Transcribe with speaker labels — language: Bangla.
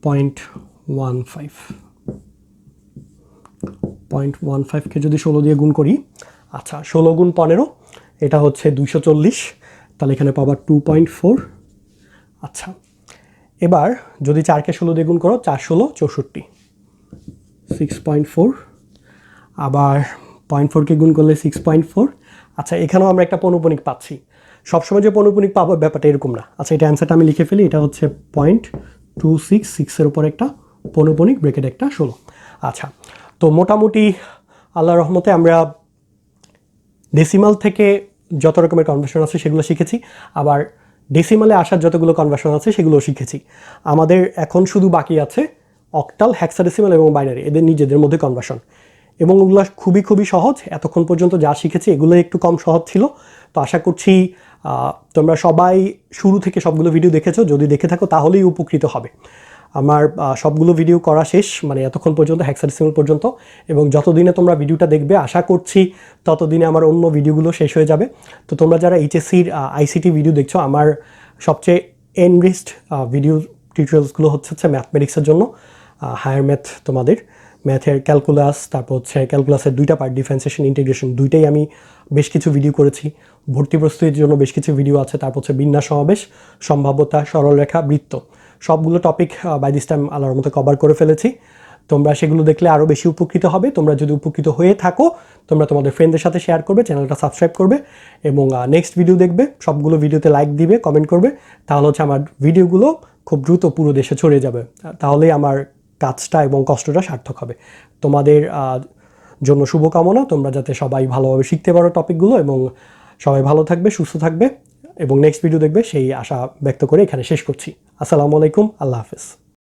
Speaker 1: 0.15 0.15কে যদি 16 দিয়ে গুণ করি, আচ্ছা 16 গুণ 15 এটা হচ্ছে 240, তাহলে এখানে পাবার 2.4। আচ্ছা এবার যদি 4কে 16 দিয়ে গুণ করো, 4 16 64, 6.4, আবার 0.4কে গুণ করলে 6.4। আচ্ছা এখানেও আমরা একটা পৌনঃপুনিক পাচ্ছি। সবসময় যে পৌনঃপুনিক পাবো ব্যাপারটা এরকম না। আচ্ছা এটা অ্যান্সারটা আমি লিখে ফেলি, এটা হচ্ছে 0.266 এর উপর একটা পৌনঃপুনিক ব্রেকেট একটা 16। আচ্ছা তো মোটামুটি আল্লাহর রহমতে আমরা ডেসিমাল থেকে যত রকমের কনভার্সন আছে সেগুলো শিখেছি, আবার ডেসিমালে আসার যতগুলো কনভার্সন আছে সেগুলোও শিখেছি। আমাদের এখন শুধু বাকি আছে অক্টাল, হেক্সাডেসিমাল এবং বাইনারি, এদের নিজেদের মধ্যে কনভার্সন, এবং ওগুলো খুবই খুবই সহজ। এতক্ষণ পর্যন্ত যা শিখেছি এগুলো একটু কম সহজ ছিল। তো আশা করছি তোমরা সবাই শুরু থেকে সবগুলো ভিডিও দেখেছো, যদি দেখে থাকো তাহলেই উপকৃত হবে। আমার সবগুলো ভিডিও করা শেষ, মানে এতক্ষণ পর্যন্ত হেক্সাডেসিমাল পর্যন্ত, এবং যতদিনে তোমরা ভিডিওটা দেখবে আশা করছি ততদিনে আমার অন্য ভিডিওগুলো শেষ হয়ে যাবে। তো তোমরা যারা এইচএসসির আইসিটি ভিডিও দেখছো, আমার সবচেয়ে এনরিচড ভিডিও টিউটোরিয়ালসগুলো হচ্ছে ম্যাথমেটিক্সের জন্য। হায়ার ম্যাথ, তোমাদের ম্যাথের ক্যালকুলাস, তারপর হচ্ছে ক্যালকুলাসের দুইটা পার্ট, ডিফারেন্সিয়েশন, ইন্টিগ্রেশন, দুইটাই আমি বেশ কিছু ভিডিও করেছি। ভর্তি প্রস্তুতির জন্য বেশ কিছু ভিডিও আছে। তারপর হচ্ছে বিন্যাস সমাবেশ, সম্ভাব্যতা, সরলরেখা, বৃত্ত, সবগুলো টপিক বাই দিস টাইম আল্লাহর মতো কভার করে ফেলেছি। তোমরা সেগুলো দেখলে আরও বেশি উপকৃত হবে। তোমরা যদি উপকৃত হয়ে থাকো, তোমরা তোমাদের ফ্রেন্ডদের সাথে শেয়ার করবে, চ্যানেলটা সাবস্ক্রাইব করবে, এবং নেক্সট ভিডিও দেখবে, সবগুলো ভিডিওতে লাইক দিবে, কমেন্ট করবে। তাহলে হচ্ছে আমার ভিডিওগুলো খুব দ্রুত পুরো দেশে ছড়িয়ে যাবে। তাহলেই আমার কাজটা এবং কষ্টটা সার্থক হবে। তোমাদের জন্য শুভকামনা, তোমরা যাতে সবাই ভালোভাবে শিখতে পারো টপিকগুলো, এবং সবাই ভালো থাকবে, সুস্থ থাকবে, এবং নেক্সট ভিডিও দেখবে সেই আশা ব্যক্ত করে এখানে শেষ করছি। আসসালামু আলাইকুম, আল্লাহ হাফেজ।